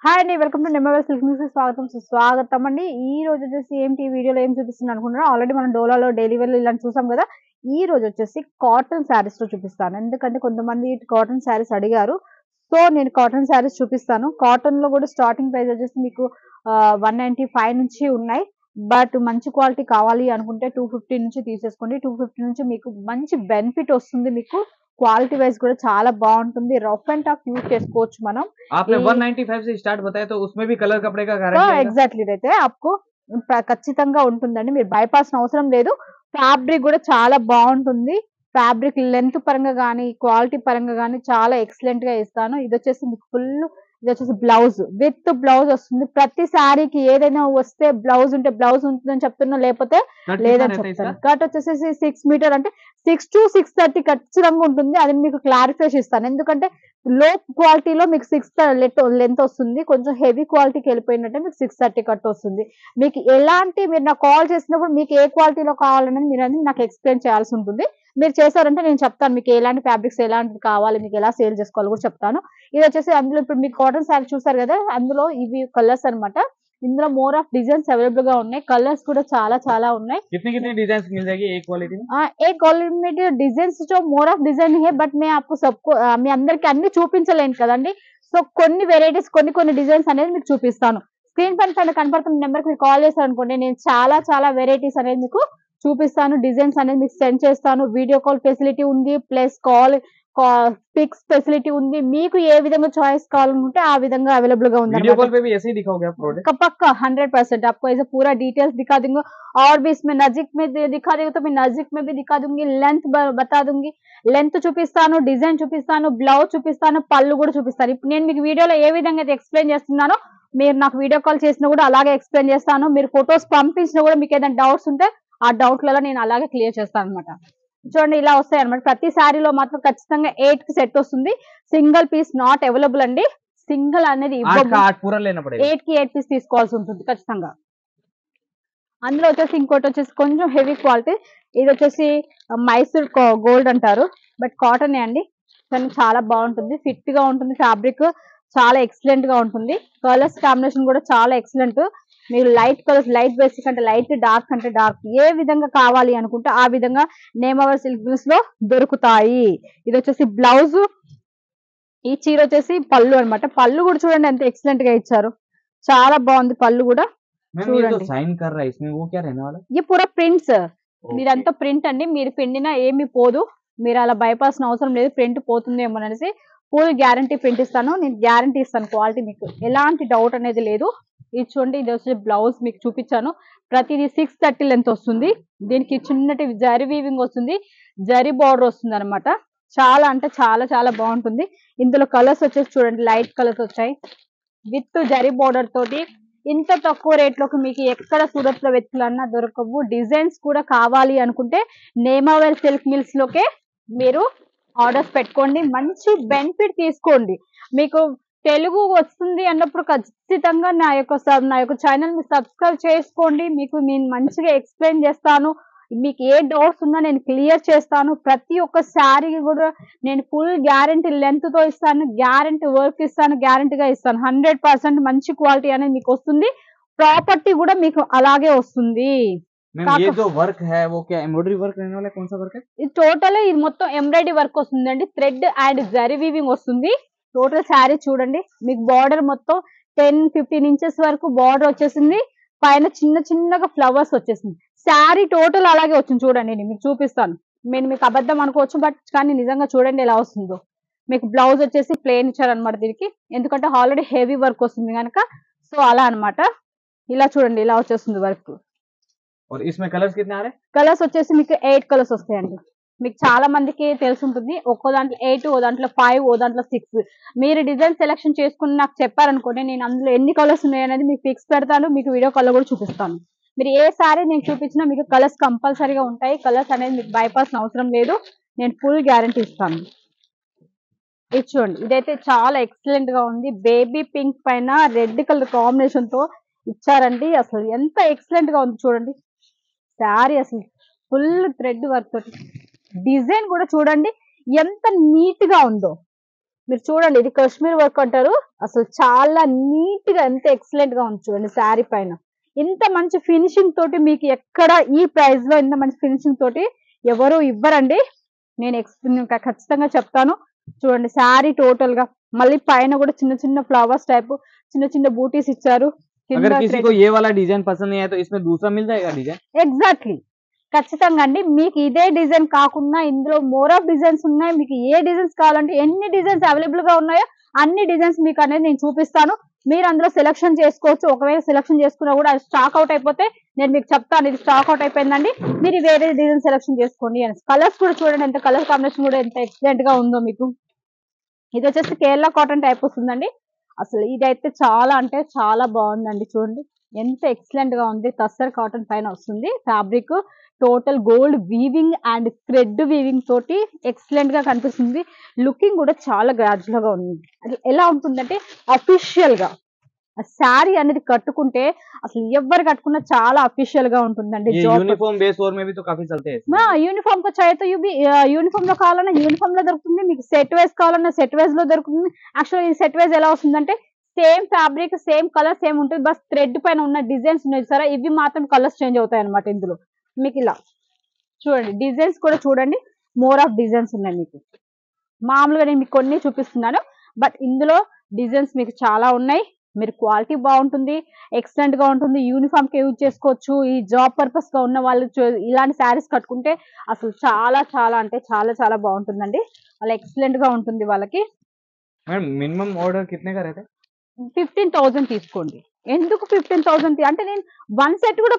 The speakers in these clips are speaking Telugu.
హాయ్ అండి, వెల్కమ్ టు నెమ్మవేర్ సిల్క్ న్యూస్. స్వాగతం అండి. ఈ రోజు వచ్చేసి ఏంటి వీడియోలో ఏం చూపిస్తున్నాను అనుకుంటున్నా, ఆల్రెడీ మనం డోలాలో డైలీ వేర్ ఇలాంటి చూసాం కదా. ఈ రోజు వచ్చేసి కాటన్ శారీస్ లో చూపిస్తాను, ఎందుకంటే కొంతమంది కాటన్ శారీస్ అడిగారు. సో నేను కాటన్ శారీస్ చూపిస్తాను. కాటన్ లో కూడా స్టార్టింగ్ ప్రైస్ వచ్చేసి మీకు 195 నుంచి ఉన్నాయి. బట్ మంచి క్వాలిటీ కావాలి అనుకుంటే 250 నుంచి తీసేసుకోండి. 250 నుంచి మీకు మంచి బెనిఫిట్ వస్తుంది. మీకు క్వాలిటీ వైజ్ కూడా చాలా బాగుంటుంది. రఫ్ అండ్ టఫ్ యూజ్ చేసుకోవచ్చు మనం. आपने 195 से स्टार्ट बताया तो उसमें भी कलर कपड़े का गारंटी आएगा? ఎగ్జాక్ట్లీ అయితే आपको ఖచ్చితంగా ఉంటుందండి. మీరు భయపడాల్సిన అవసరం లేదు. ఫ్యాబ్రిక్ కూడా చాలా బాగుంటుంది. ఫ్యాబ్రిక్ లెంత్ పరంగా గానీ, క్వాలిటీ పరంగా గానీ చాలా ఎక్సలెంట్ గా ఇస్తాను. ఇది వచ్చేసి మీకు ఇది వచ్చేసి బ్లౌజ్ విత్ బ్లౌజ్ వస్తుంది. ప్రతి శారీకి ఏదైనా వస్తే బ్లౌజ్ ఉంటే బ్లౌజ్ ఉంటుందని చెప్తున్నా, లేకపోతే లేదని చెప్తాను. కట్ వచ్చేసి 6 మీటర్ అంటే 6 to 630 ఖచ్చితంగా ఉంటుంది. అది మీకు క్లారిఫికేషన్ ఇస్తాను, ఎందుకంటే లో క్వాలిటీలో మీకు 6 లెంత్ వస్తుంది. కొంచెం హెవీ క్వాలిటీకి వెళ్ళిపోయినట్టే మీకు 630 కట్ వస్తుంది. మీకు ఎలాంటి, మీరు నాకు కాల్ చేసినప్పుడు మీకు ఏ క్వాలిటీలో కావాలనేది మీరు అనేది నాకు ఎక్స్ప్లెయిన్ చేయాల్సి ఉంటుంది. మీరు చేశారంటే నేను చెప్తాను మీకు ఎలాంటి ఫ్యాబ్రిక్స్ ఎలాంటివి కావాలి, మీకు ఎలా సేల్ చేసుకోవాలి కూడా చెప్తాను. ఇది వచ్చేసి అందులో ఇప్పుడు మీకు కాటన్ శారీ చూసారు కదా, అందులో ఇవి కలర్స్ అన్నమాట. ఇందులో మోర్ ఆఫ్ డిజైన్స్ అవైలబుల్ గా ఉన్నాయి. కలర్స్ కూడా చాలా చాలా ఉన్నాయి. कितनी कितनी डिजाइन मिल जाएगी एक क्वालिटी में? एक क्वालिटी में डिजाइన్స్ जो మోర్ ఆఫ్ డిజైన్ है, బట్ मैं आपको सबको మీ అందరికి అన్ని చూపించలేను కదండి. సో కొన్ని వెరైటీస్ కొన్ని డిజైన్స్ అనేది మీకు చూపిస్తాను. స్క్రీన్ పైన కనపడుతున్న నెంబర్ కి మీరు కాల్ చేశారు అనుకోండి, నేను చాలా చాలా వెరైటీస్ అనేది మీకు చూపిస్తాను. డిజైన్స్ అనేది మీకు సెండ్ చేస్తాను. వీడియో కాల్ ఫెసిలిటీ ఉంది, ప్లస్ పిక్స్ ఫెసిలిటీ ఉంది. మీకు ఏ విధంగా చాయిస్ కావాలనుకుంటే ఆ విధంగా అవైలబుల్ గా ఉంది. वीडियो कॉल पे भी ऐसे ही दिखाओगे आप प्रोडक्ट? पक्का 100% आपको ऐसे पूरा डिटेल्स दिखा दूंगा. और भी इसमें नजदीक में दिखा देगा तो मैं नजदीक में भी दिखा दूंगी. लेंथ बता दूंगी. లెంత్ చూపిస్తాను, డిజైన్ చూపిస్తాను, బ్లౌజ్ చూపిస్తాను, పళ్ళు కూడా చూపిస్తాను. ఇప్పుడు నేను మీకు వీడియోలో ఏ విధంగా అయితే ఎక్స్ప్లెయిన్ చేస్తున్నానో మీరు నాకు వీడియో కాల్ చేసినా కూడా అలాగే ఎక్స్ప్లెయిన్ చేస్తాను. మీరు ఫొటోస్ పంపించినా కూడా మీకు ఏదైనా డౌట్స్ ఉంటే ఆ డౌట్లలో నేను అలాగే క్లియర్ చేస్తాను అనమాట. చూడండి ఇలా వస్తాయి అనమాట. ప్రతి శారీలో మాత్రం ఖచ్చితంగా 8 కి సెట్ వస్తుంది. సింగిల్ పీస్ నాట్ అవైలబుల్ అండి. సింగిల్ అనేది 8 కి 8 పీస్ తీసుకోవాల్సి ఉంటుంది ఖచ్చితంగా. అందులో వచ్చేసి ఇంకోటి వచ్చేసి కొంచెం హెవీ క్వాలిటీ. ఇది వచ్చేసి మైసూర్ గోల్డ్ అంటారు, బట్ కాటన్ అండి. కానీ చాలా బాగుంటుంది, ఫిట్ గా ఉంటుంది. ఫ్యాబ్రిక్ చాలా ఎక్సలెంట్ గా ఉంటుంది. కలర్స్ కాంబినేషన్ కూడా చాలా ఎక్సలెంట్. మీరు లైట్ కలర్స్, లైట్ బేసిక్ అంటే లైట్, డార్క్ అంటే డార్క్, ఏ విధంగా కావాలి అనుకుంటే ఆ విధంగా నేమవర్ సిల్క్ మిల్స్ లో దొరుకుతాయి. ఇది వచ్చేసి బ్లౌజ్, ఈ చీర వచ్చేసి పళ్ళు అన్నమాట. పళ్ళు కూడా చూడండి ఎంత ఎక్సలెంట్ గా ఇచ్చారు, చాలా బాగుంది పళ్ళు కూడా. చూడండి ఈ పూరా ప్రింట్స్, మీరంతా ప్రింట్ అండి. మీరు పిండినా ఏమి పోదు, మీరు అలా భయపడాల్సిన అవసరం లేదు. ప్రింట్ పోతుందేమో అనేసి ఫుల్ గ్యారంటీ ప్రింట్ ఇస్తాను. నేను గ్యారంటీ ఇస్తాను క్వాలిటీ, మీకు ఎలాంటి డౌట్ అనేది లేదు. ఇది చూడండి, ఇది వచ్చి బ్లౌజ్ మీకు చూపించాను. ప్రతిదీ 630 లెంత్ వస్తుంది. దీనికి చిన్నటి జరీ వీవింగ్ వస్తుంది, జరీ బార్డర్ వస్తుంది అనమాట. చాలా అంటే చాలా చాలా బాగుంటుంది. ఇందులో కలర్స్ వచ్చేసి చూడండి, లైట్ కలర్స్ వచ్చాయి విత్ జరీ బార్డర్ తోటి. ఇంత తక్కువ రేట్ లోకి మీకు ఎక్కడ సూరత్ లో వెతుకులన్నా దొరకవు. డిజైన్స్ కూడా కావాలి అనుకుంటే నేమావెల్ సిల్క్ మిల్స్ లోకే మీరు ఆర్డర్స్ పెట్టుకోండి. మంచి బెనిఫిట్ తీసుకోండి. మీకు తెలుగు వస్తుంది అన్నప్పుడు ఖచ్చితంగా నా యొక్క ఛానల్ ని సబ్స్క్రైబ్ చేసుకోండి. మీకు నేను మంచిగా ఎక్స్ప్లెయిన్ చేస్తాను. మీకు ఏ డౌట్స్ ఉన్నా నేను క్లియర్ చేస్తాను. ప్రతి ఒక్క శారీ కూడా నేను ఫుల్ గ్యారంటీ లెంత్ తో ఇస్తాను, గ్యారంటీ వర్క్ ఇస్తాను, గ్యారంటీగా ఇస్తాను. 100% మంచి క్వాలిటీ అనేది మీకు వస్తుంది. ప్రాపర్టీ కూడా మీకు అలాగే వస్తుంది. ये जो वर्क है वो क्या एम्ब्रॉयडरी वर्क रहने वाला है? कौन सा वर्क है? ఇది టోటల్ ఇది మొత్తం ఎంబ్రాయిడరీ వర్క్ వస్తుందండి. థ్రెడ్ అండ్ జరీ వీవింగ్ వస్తుంది. టోటల్ శారీ చూడండి, మీకు బార్డర్ మొత్తం 10-15 ఇంచెస్ వరకు బార్డర్ వచ్చేసింది. పైన చిన్న చిన్నగా ఫ్లవర్స్ వచ్చేసింది. శారీ టోటల్ అలాగే వచ్చింది. చూడండి నేను మీకు చూపిస్తాను. నేను మీకు అబద్ధం అనుకోవచ్చు, బట్ కానీ నిజంగా చూడండి ఎలా వస్తుందో. మీకు బ్లౌజ్ వచ్చేసి ప్లెయిన్ ఇచ్చారనమాట దీనికి, ఎందుకంటే ఆల్రెడీ హెవీ వర్క్ వస్తుంది కనుక. సో అలా అనమాట. ఇలా చూడండి, ఇలా వచ్చేస్తుంది వర్క్. और इसमें कलर्स कितने आ रहे हैं? కలర్స్ వచ్చేసి మీకు 8 కలర్స్ వస్తాయండి. మీకు చాలా మందికి తెలిసి ఉంటుంది, ఒక్కో దాంట్లో 8, ఓ దాంట్లో 5, ఓ దాంట్లో 6. మీరు డిజైన్ సెలెక్షన్ చేసుకుని నాకు చెప్పారనుకోండి, నేను అందులో ఎన్ని కలర్స్ ఉన్నాయనేది మీకు ఫిక్స్ పెడతాను. మీకు వీడియో కాల్ కూడా చూపిస్తాను. మీరు ఏ సారీ నేను చూపించినా మీకు కలర్స్ కంపల్సరీగా ఉంటాయి. కలర్స్ అనేది మీకు భయపడాల్సిన అవసరం లేదు. నేను ఫుల్ గ్యారంటీ ఇస్తాను. ఇది చూడండి, ఇదైతే చాలా ఎక్సలెంట్ గా ఉంది. బేబీ పింక్ పైన రెడ్ కలర్ కాంబినేషన్ తో ఇచ్చారండి. అసలు ఎంత ఎక్సలెంట్ గా ఉంది చూడండి శారీ. అసలు ఫుల్ థ్రెడ్ వర్క్ తోటి డిజైన్ కూడా చూడండి ఎంత నీట్ గా ఉందో. మీరు చూడండి, ఇది కాశ్మీర్ వర్క్ అంటారు. అసలు చాలా నీట్ గా ఎంత ఎక్సలెంట్ గా ఉంది చూడండి శారీ పైన. ఇంత మంచి ఫినిషింగ్ తోటి మీకు ఎక్కడ ఈ ప్రైస్ లో ఇంత మంచి ఫినిషింగ్ తోటి ఎవరు ఇవ్వరండి. నేను ఖచ్చితంగా చెప్తాను. చూడండి శారీ టోటల్ గా మళ్ళీ పైన కూడా చిన్న చిన్న ఫ్లవర్స్ టైప్ చిన్న చిన్న బూటీస్ ఇచ్చారు. अगर किसी को ये वाला डिजाइन पसंद नहीं है तो इसमें दूसरा मिल जाएगा डिजाइन? ఎగ్జాక్ట్లీ ఖచ్చితంగా అండి. మీకు ఇదే డిజైన్ కాకుండా ఇందులో మోర్ ఆఫ్ డిజైన్స్ ఉన్నాయి. మీకు ఏ డిజైన్స్ కావాలంటే ఎన్ని డిజైన్స్ అవైలబుల్ గా ఉన్నాయో అన్ని డిజైన్స్ మీకు అనేది నేను చూపిస్తాను. మీరు అందులో సెలెక్షన్ చేసుకోవచ్చు. ఒకవేళ సెలెక్షన్ చేసుకున్నా కూడా అది స్టాక్ అవుట్ అయిపోతే నేను మీకు చెప్తాను ఇది స్టాక్ అవుట్ అయిపోయిందండి, మీరు వేరే డిజైన్ సెలెక్షన్ చేసుకోండి అని. కలర్స్ కూడా చూడండి ఎంత కలర్ కాంబినేషన్ కూడా ఎంత ఎక్సలెంట్ గా ఉందో మీకు. ఇది వచ్చేసి కేరళ కాటన్ టైప్ వస్తుందండి. అసలు ఇదైతే చాలా అంటే చాలా బాగుందండి. చూడండి ఎంత ఎక్సలెంట్ గా ఉంది. టస్సర్ కాటన్ పైన వస్తుంది fabric. Total gold weaving and thread weaving తోటి ఎక్సలెంట్ గా కనిపిస్తుంది. లుకింగ్ కూడా చాలా గ్రాడ్యువల్ గా ఉంది. అది ఎలా ఉంటుందంటే అఫీషియల్ గా శారీ అనేది కట్టుకుంటే అసలు ఎవరు కట్టుకున్నా చాలా అఫీషియల్ గా ఉంటుందండి. ये यूनिफॉर्म बेस और में भी तो काफी चलते हैं। యూనిఫామ్ కు చాయితో యూనిఫామ్ లో కావాలన్నా యూనిఫామ్ లో దొరుకుతుంది. మీకు సెట్ వైజ్ కావాలన్నా సెట్ వైజ్ లో దొరుకుతుంది. యాక్చువల్ ఈ సెట్ వైజ్ ఎలా వస్తుందంటే same fabric same colour same ఉంటుంది. బస్ థ్రెడ్ పైన ఉన్న డిజైన్స్ ఉన్నాయి సరే, ఇవి మాత్రం కలర్స్ చేంజ్ అవుతాయి అనమాట. ఇందులో మీకు ఇలా చూడండి డిజైన్స్ కూడా చూడండి మోర్ ఆఫ్ డిజైన్స్ ఉన్నాయి మీకు. మామూలుగా నేను మీకు కొన్ని చూపిస్తున్నాను, బట్ ఇందులో డిజైన్స్ మీకు చాలా ఉన్నాయి. మీరు క్వాలిటీ బాగుంటుంది, ఎక్సలెంట్ గా ఉంటుంది. యూనిఫామ్ కి యూజ్ చేసుకోవచ్చు. ఈ జాబ్ పర్పస్ గా ఉన్న వాళ్ళు ఇలాంటి శారీస్ కట్టుకుంటే అసలు చాలా చాలా అంటే చాలా చాలా బాగుంటుందండి. వాళ్ళ ఎక్సలెంట్ గా ఉంటుంది వాళ్ళకి. मैम मिनिमम ऑर्डर कितने का रहता है? 15,000 తీసుకోండి. ఎందుకు 15,000 అంటే నేను వన్ సెట్ కూడా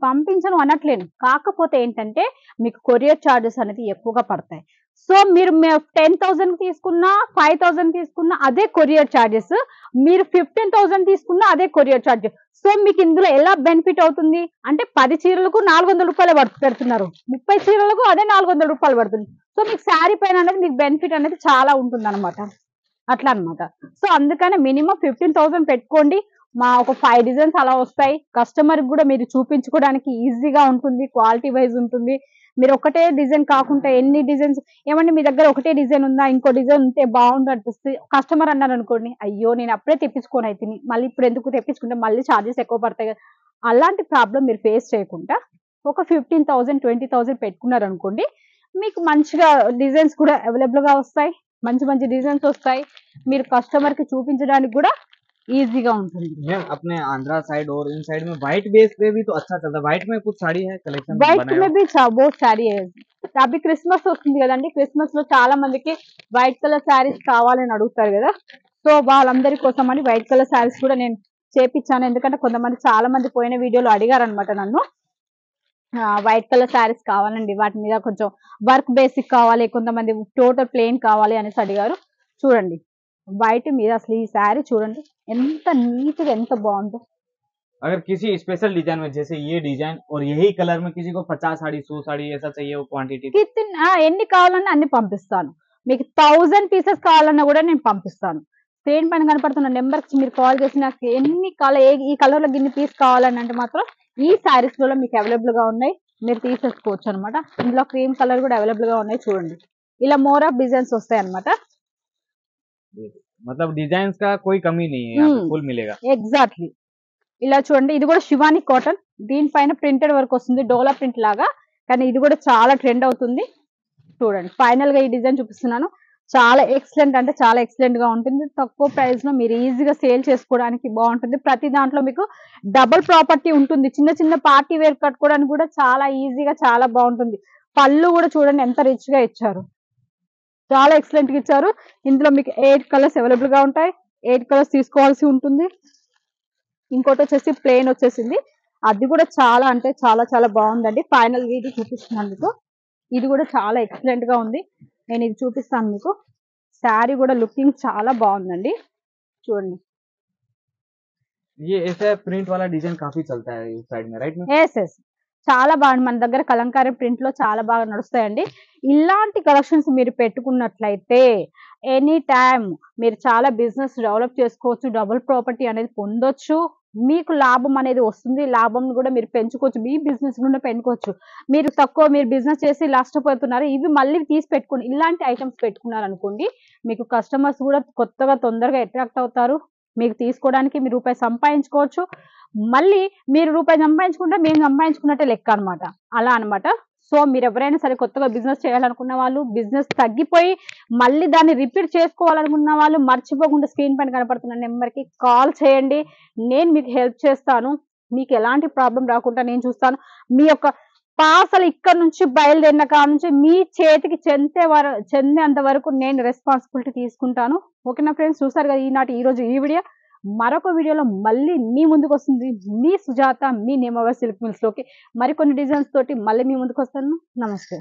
పంపించను అనట్లేను. కాకపోతే ఏంటంటే మీకు కొరియర్ చార్జెస్ అనేది ఎక్కువగా పడతాయి. సో మీరు 10,000 తీసుకున్నా 5,000 తీసుకున్నా అదే కొరియర్ చార్జెస్, మీరు 15,000 తీసుకున్నా అదే కొరియర్ చార్జెస్. సో మీకు ఇందులో ఎలా బెనిఫిట్ అవుతుంది అంటే 10 చీరలకు 400 రూపాయలు పెడుతున్నారు, 30 చీరలకు అదే 400 రూపాయలు పడుతుంది. సో మీకు శారీ పైన అనేది మీకు బెనిఫిట్ అనేది చాలా ఉంటుంది అనమాట. అట్లా అనమాట. సో అందుకనే మినిమం 15,000 పెట్టుకోండి. ఒక 5 డిజైన్స్ అలా వస్తాయి. కస్టమర్ కూడా మీరు చూపించుకోవడానికి ఈజీగా ఉంటుంది. క్వాలిటీ వైజ్ ఉంటుంది. మీరు ఒకటే డిజైన్ కాకుండా ఎన్ని డిజైన్స్ ఏమంటే మీ దగ్గర ఒకటే డిజైన్ ఉందా, ఇంకో డిజైన్ ఉంటే బాగుండు అనిపిస్తుంది. కస్టమర్ అన్నారు అనుకోండి, అయ్యో నేను అప్పుడే తెప్పించుకొని అయితే మళ్ళీ ఇప్పుడు ఎందుకు తెప్పించుకుంటే మళ్ళీ ఛార్జెస్ ఎక్కువ పడతాయి కదా. అలాంటి ప్రాబ్లం మీరు ఫేస్ చేయకుండా ఒక 15,000 20,000 పెట్టుకున్నారు అనుకోండి, మీకు మంచిగా డిజైన్స్ కూడా అవైలబుల్ గా వస్తాయి. మంచి మంచి డిజైన్స్ వస్తాయి. మీరు కస్టమర్ కి చూపించడానికి కూడా ఈజీగా ఉంటుంది. मैम अपने आंध्रा साइड और इन साइड में व्हाइट बेस पे भी तो अच्छा चलता है। व्हाइट में कुछ साड़ी है कलेक्शन వైట్ बनाया మే हो? బి బోత్ శారీ అవి క్రిస్మస్ వస్తుంది కదండి. క్రిస్మస్ లో చాలా మందికి వైట్ కలర్ శారీస్ కావాలని అడుగుతారు కదా. సో వాళ్ళందరి కోసం అని వైట్ కలర్ శారీస్ కూడా నేను చేపించాను. ఎందుకంటే కొంతమంది చాలా మంది పోయిన వీడియోలో అడిగారు అనమాట నన్ను, వైట్ కలర్ శారీస్ కావాలండి, వాటి మీద కొంచెం వర్క్ బేసిక్ కావాలి, కొంతమంది టోటల్ ప్లెయిన్ కావాలి అనేసి అడిగారు. చూడండి వైట్ మీద అసలు ఈ శారీ చూడండి ఎంత నీట్ గా ఎంత బాగుందో. अगर किसी स्पेशल डिजाइन में जैसे ये डिजाइन और यही कलर में किसी को 50 साड़ी 100 साड़ी ऐसा चाहिए वो क्वांटिटी ఎన్ని కావాలన్నా అన్ని పంపిస్తాను. మీకు 1000 పీసెస్ కావాలన్నా కూడా నేను పంపిస్తాను. స్క్రీన్ పైన కనపడుతున్న నెంబర్ కి మీరు కాల్ చేసి నాకు ఎన్ని ఈ కలర్ లో గిన్ని పీస్ కావాలని అంటే మాత్రం ఈ శారీస్ లో మీకు అవైలబుల్ గా ఉన్నాయి, మీరు తీసేసుకోవచ్చు అనమాట. ఇందులో క్రీమ్ కలర్ కూడా అవైలబుల్ గా ఉన్నాయి. చూడండి ఇలా మోర్ ఆఫ్ డిజైన్స్ వస్తాయి అనమాట. मतलब डिजाइन का कोई कमी नहीं है, यहाँ पे फुल मिलेगा। ఎగ్జాక్ట్లీ ఇలా చూడండి. ఇది కూడా శివాని కాటన్, దీనిపైన ప్రింటెడ్ వర్క్ వస్తుంది డోలా ప్రింట్ లాగా, కానీ ఇది కూడా చాలా ట్రెండ్ అవుతుంది. చూడండి ఫైనల్ గా ఈ డిజైన్ చూపిస్తున్నాను. చాలా ఎక్సలెంట్ అంటే చాలా ఎక్సలెంట్ గా ఉంటుంది. తక్కువ ప్రైస్ లో మీరు ఈజీగా సేల్ చేసుకోవడానికి బాగుంటుంది. ప్రతి దాంట్లో మీకు డబుల్ ప్రాపర్టీ ఉంటుంది. చిన్న చిన్న పార్టీ వేర్ కట్టుకోవడానికి కూడా చాలా ఈజీగా చాలా బాగుంటుంది. పళ్ళు కూడా చూడండి ఎంత రిచ్ గా ఇచ్చారు, చాలా ఎక్సలెంట్ గా ఇచ్చారు. ఇందులో మీకు 8 కలర్స్ అవైలబుల్ గా ఉంటాయి. 8 కలర్స్ తీసుకోవాల్సి ఉంటుంది. ఇంకోటి వచ్చేసి ప్లెయిన్ వచ్చేసింది, అది కూడా చాలా అంటే చాలా చాలా బాగుందండి. ఫైనల్ ఇది చూపిస్తున్నాను మీకు. ఇది కూడా చాలా ఎక్సలెంట్ గా ఉంది. నేను ఇది చూపిస్తాను మీకు. శారీ కూడా లుకింగ్ చాలా బాగుందండి. చూడండి ये ऐसा प्रिंट वाला डिजाइन काफी चलता है इस साइड में, राइट में? ఎస్ చాలా బాగుంది. మన దగ్గర కలంకారీ ప్రింట్ లో చాలా బాగా నడుస్తాయండి. ఇలాంటి కలెక్షన్స్ మీరు పెట్టుకున్నట్లయితే ఎనీ టైం మీరు చాలా బిజినెస్ డెవలప్ చేసుకోవచ్చు, డబుల్ ప్రాపర్టీ అనేది పొందొచ్చు. మీకు లాభం అనేది వస్తుంది. లాభం కూడా మీరు పెంచుకోవచ్చు. మీ బిజినెస్ కూడా పెంచుకోవచ్చు. మీరు మీరు బిజినెస్ చేసి నష్టపోతున్నారు. ఇవి మళ్ళీ తీసి పెట్టుకోండి. ఇలాంటి ఐటమ్స్ పెట్టుకున్నారనుకోండి, మీకు కస్టమర్స్ కూడా కొత్తగా తొందరగా అట్రాక్ట్ అవుతారు. మీకు తీసుకోవడానికి మీరు రూపాయి సంపాదించుకోవచ్చు. మళ్ళీ మీరు రూపాయి సంపాదించుకుంటే మేము సంపాదించుకున్నట్టే లెక్క అన్నమాట. అలా అన్నమాట. సో మీరు ఎవరైనా సరే కొత్తగా బిజినెస్ చేయాలనుకున్న వాళ్ళు, బిజినెస్ తగ్గిపోయి మళ్ళీ దాన్ని రిపీట్ చేసుకోవాలనుకున్న వాళ్ళు మర్చిపోకుండా స్క్రీన్ పైన కనపడుతున్న నెంబర్‌కి కాల్ చేయండి. నేను మీకు హెల్ప్ చేస్తాను. మీకు ఎలాంటి ప్రాబ్లమ్ రాకుండా నేను చూస్తాను. మీ యొక్క పార్సల్ ఇక్కడి నుంచి బయలుదేరిన కాడ నుంచి మీ చేతికి చెందేంత వరకు నేను రెస్పాన్సిబిలిటీ తీసుకుంటాను. ఓకేనా ఫ్రెండ్స్, చూసారు కదా ఈరోజు ఈ వీడియో. మరొక వీడియోలో మళ్ళీ మీ ముందుకొస్తుంది మీ సుజాత, మీ నేమ్ అవర్ సిల్క్ మిల్స్‌లోకి మరికొన్ని డిజైన్స్ తోటి మళ్ళీ మీ ముందుకొస్తాను. నమస్తే.